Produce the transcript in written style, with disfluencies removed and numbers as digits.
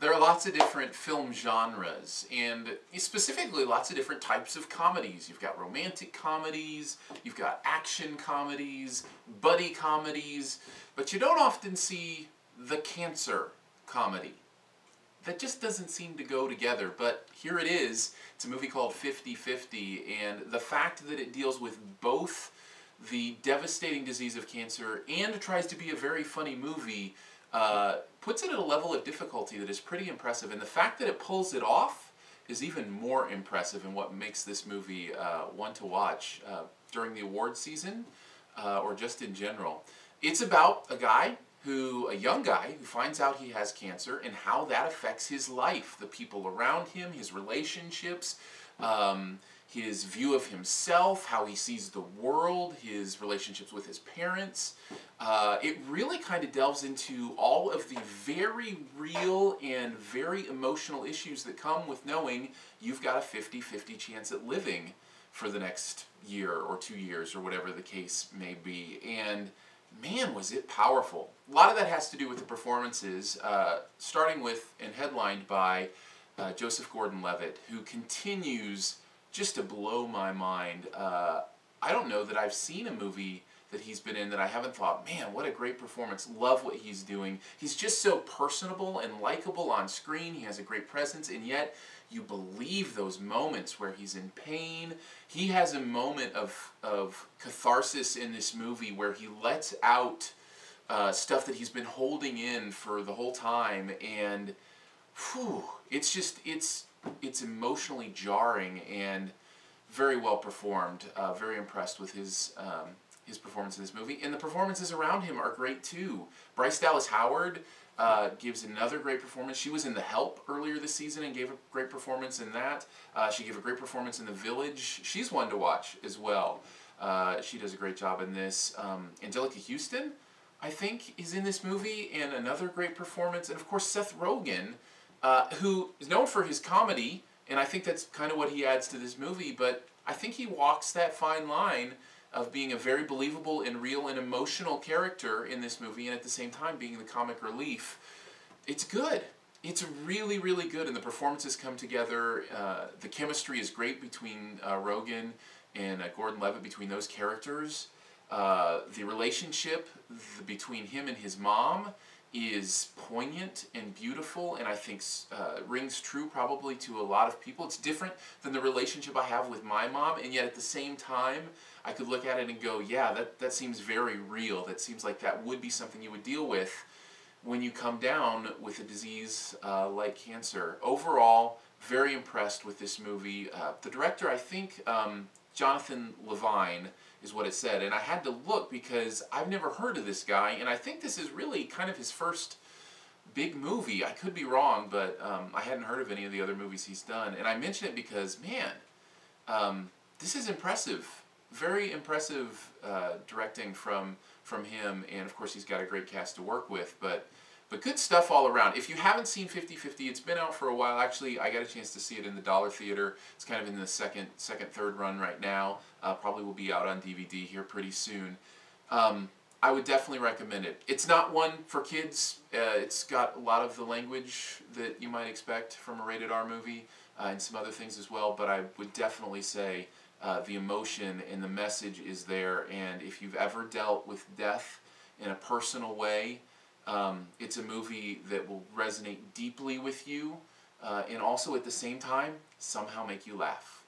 There are lots of different film genres, and specifically lots of different types of comedies. You've got romantic comedies, you've got action comedies, buddy comedies, but you don't often see the cancer comedy. That just doesn't seem to go together, but here it is. It's a movie called 50-50, and the fact that it deals with both the devastating disease of cancer and tries to be a very funny movie puts it at a level of difficulty that is pretty impressive. And the fact that it pulls it off is even more impressive, and what makes this movie one to watch during the award season or just in general. It's about a young guy who finds out he has cancer and how that affects his life, the people around him, his relationships, his view of himself, how he sees the world, his relationships with his parents. It really kind of delves into all of the very real and very emotional issues that come with knowing you've got a 50-50 chance at living for the next year or 2 years or whatever the case may be. And man, was it powerful. A lot of that has to do with the performances, starting with and headlined by Joseph Gordon-Levitt, who continues just to blow my mind. I don't know that I've seen a movie that he's been in that I haven't thought, man, what a great performance, love what he's doing. He's just so personable and likable on screen, he has a great presence, and yet you believe those moments where he's in pain. He has a moment of catharsis in this movie where he lets out stuff that he's been holding in for the whole time, and whew, it's emotionally jarring and very well performed. Very impressed with his performance in this movie. And the performances around him are great too. Bryce Dallas Howard gives another great performance. She was in The Help earlier this season and gave a great performance in that. She gave a great performance in The Village. She's one to watch as well. She does a great job in this. Angelica Houston, I think, is in this movie, and another great performance. And of course Seth Rogen, who is known for his comedy, and I think that's kind of what he adds to this movie, but I think he walks that fine line of being a very believable and real and emotional character in this movie, and at the same time being the comic relief. It's good. It's really, really good, and the performances come together. The chemistry is great between Rogen and Gordon-Levitt, between those characters. The relationship between him and his mom is poignant and beautiful, and I think rings true probably to a lot of people. It's different than the relationship I have with my mom, and yet at the same time I could look at it and go, yeah, that seems very real. That seems like that would be something you would deal with when you come down with a disease like cancer. Overall, very impressed with this movie. The director, I think, Jonathan Levine is what it said, and I had to look because I've never heard of this guy, and I think this is really kind of his first big movie. I could be wrong, but I hadn't heard of any of the other movies he's done, and I mention it because, man, this is impressive. Very impressive directing from him, and of course he's got a great cast to work with, but good stuff all around. If you haven't seen 50-50, it's been out for a while. Actually, I got a chance to see it in the Dollar Theater. It's kind of in the second, third run right now. Probably will be out on DVD here pretty soon. I would definitely recommend it. It's not one for kids. It's got a lot of the language that you might expect from a rated R movie and some other things as well, but I would definitely say the emotion and the message is there, and if you've ever dealt with death in a personal way, it's a movie that will resonate deeply with you and also at the same time somehow make you laugh.